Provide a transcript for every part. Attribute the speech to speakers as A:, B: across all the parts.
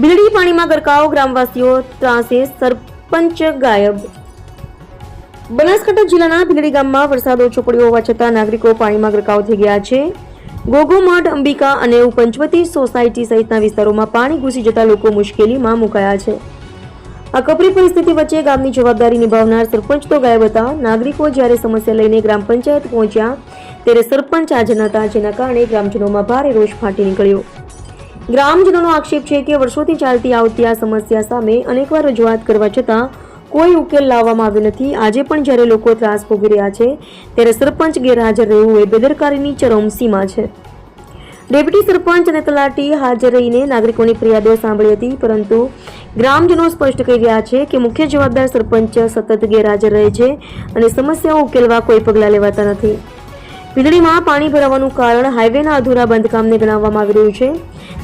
A: ભીલડી પાણીમાં ગરકાવ, ગ્રામવાસીઓ ત્રાસે, સરપંચ ગાયબ। બનાસકાંઠા જિલ્લાના ભીલડી ગામમાં વરસાદ ઓછો પડ્યો હોવા છતાં નાગરિકો પાણીમાં ગરકાવ થઈ ગયા છે। ગોગોમઠ, અંબિકા અને પંચવટી સોસાયટી સહિતના વિસ્તારોમાં પાણી ઘૂસી જતા લોકો મુશ્કેલીમાં મુકાયા છે। આ કપરી પરિસ્થિતિ વચ્ચે ગામની જવાબદારી નિભાવનાર સરપંચ તો ગાયબ હતા। નાગરિકો જ્યારે સમસ્યા લઈને ગ્રામ પંચાયત પહોંચ્યા ત્યારે સરપંચ હાજર નહોતા, જેના કારણે ગ્રામજનોમાં ભારે રોષ ફાટી નીકળ્યો। ગ્રામજનોનો આક્ષેપ છે કે વર્ષોથી ચાલતી આવતી આ સમસ્યા સામે અનેકવાર રજૂઆત કરવા છતાં કોઈ ઉકેલ લાવવામાં આવ્યો નથી। આજે પણ જ્યારે લોકો ત્રાસ ભોગવી રહ્યા છે ત્યારે સરપંચ ગેરહાજર રહેવું એ બેદરકારીની ચરમસીમા છે। ડેપ્યુટી સરપંચ અને તલાટી હાજર રહીને નાગરિકોની ફરિયાદો સાંભળી હતી, પરંતુ ગ્રામજનો સ્પષ્ટ કહી રહ્યા છે કે મુખ્ય જવાબદાર સરપંચ સતત ગેરહાજર રહે છે અને સમસ્યાઓ ઉકેલવા કોઈ પગલાં લેવાતા નથી। ભીલડીમાં પાણી ભરાવાનું કારણ હાઈવેના અધૂરા બાંધકામને ગણાવવામાં આવી રહ્યું છે,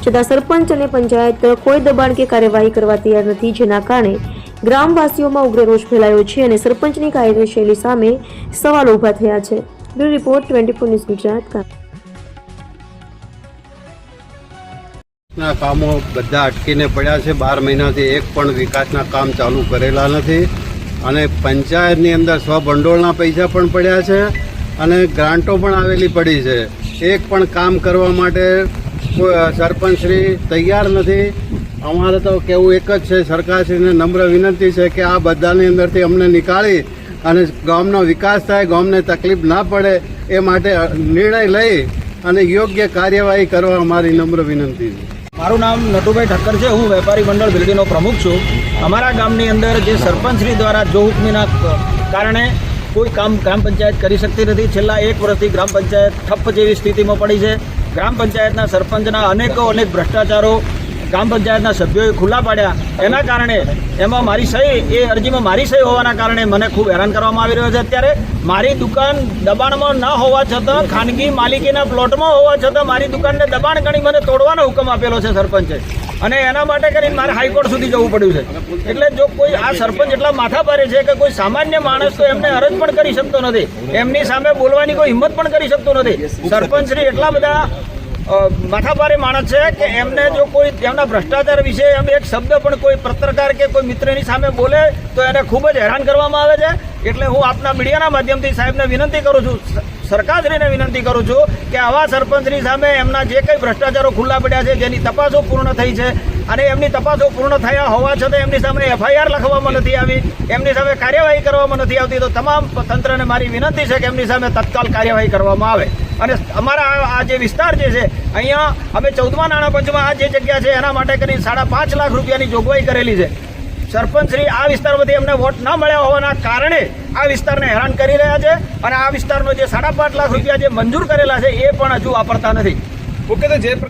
A: છતાં સરપંચ અને પંચાયત કોઈ દબાણ કે કાર્યવાહી કરવા તૈયાર નથી, જેના કારણે ગ્રામવાસીઓમાં ઉગ્ર રોષ ફેલાયો છે અને સરપંચની કાર્યશૈલી સામે સવાલો ઉભા થયા છે। Bureau report 24 news Gujarat.
B: ના કામો બધા અટકીને પડ્યા છે। 12 મહિનાથી એક પણ વિકાસના કામ ચાલુ કરેલા નથી અને પંચાયતની અંદર સ્વભંડોળના પૈસા પણ પડ્યા છે અને ગ્રાન્ટો પણ આવેલી પડી છે। એક પણ કામ કરવા માટે સરપંચશ્રી તૈયાર નથી। અમારે તો કેવું એક જ છે, સરકારશ્રીને નમ્ર વિનંતી છે કે આ બધાની અંદરથી અમને નીકાળી અને ગામનો વિકાસ થાય, ગામને તકલીફ ના પડે એ માટે નિર્ણય લઈ અને યોગ્ય કાર્યવાહી કરવા અમારી નમ્ર વિનંતી છે।
C: મારું નામ નટુભાઈ ઠક્કર છે। હું વેપારી મંડળ ભીલડીનો પ્રમુખ છું। અમારા ગામની અંદર જે સરપંચશ્રી દ્વારા જો હુકમીના કારણે કોઈ કામ ગ્રામ પંચાયત કરી શકતી નથી। છેલ્લા 1 વર્ષથી ગ્રામ પંચાયત ઠપ્પ જેવી સ્થિતિમાં પડી છે। ગ્રામ પંચાયતના સરપંચના અનેક ભ્રષ્ટાચારો ગ્રામ પંચાયતના સભ્યોએ ખુલ્લા પાડ્યા। એના કારણે એમાં મારી સહી, એ અરજીમાં મારી સહી હોવાના કારણે મને ખૂબ હેરાન કરવામાં આવી રહ્યો છે। અત્યારે મારી દુકાન દબાણમાં ન હોવા છતાં, ખાનગી માલિકીના પ્લોટમાં હોવા છતાં મારી દુકાનને દબાણ ગણી મને તોડવાનો હુકમ આપેલો છે સરપંચે, અને એના માટે કરીને મારે હાઈકોર્ટ સુધી જવું પડ્યું છે। એટલે જો કોઈ આ સરપંચ એટલા માથાભારે છે કે કોઈ સામાન્ય માણસ તો એમને અરજ પણ કરી શકતો નથી, એમની સામે બોલવાની કોઈ હિંમત પણ કરી શકતો નથી। સરપંચશ્રી એટલા બધા માથાભારે માણસ છે કે એમને જો કોઈ એમના ભ્રષ્ટાચાર વિશે એમ એક શબ્દ પણ કોઈ પત્રકાર કે કોઈ મિત્રની સામે બોલે તો એને ખૂબ જ હેરાન કરવામાં આવે છે। એટલે હું આપના મીડિયાના માધ્યમથી સાહેબને વિનંતી કરું છું, સરકારશ્રીને વિનંતી કરું છું કે આવા સરપંચની સામે એમના જે કંઈ ભ્રષ્ટાચારો ખુલ્લા પડ્યા છે, જેની તપાસો પૂર્ણ થઈ છે અને એમની તપાસો પૂર્ણ થયા હોવા છતાં એમની સામે FIR લખવામાં નથી આવી, એમની સામે કાર્યવાહી કરવામાં નથી આવતી, તો તમામ તંત્રને મારી વિનંતી છે કે એમની સામે તત્કાલ કાર્યવાહી કરવામાં આવે। અને અમારા આ જે વિસ્તાર જે છે, અહીંયા અમે 14મા નાણાં પંચમાં આ જે જગ્યા છે એના માટે કરીને 5.5 લાખ રૂપિયાની જોગવાઈ કરેલી છે। સરપંચશ્રી આ વિસ્તારમાંથી એમને વોટ ન મળ્યા હોવાના કારણે આ વિસ્તારને હેરાન કરી રહ્યા છે અને આ વિસ્તારનો જે 5.5 લાખ રૂપિયા જે મંજૂર કરેલા છે એ પણ હજુ વાપરતા નથી। ઓકે, તો જે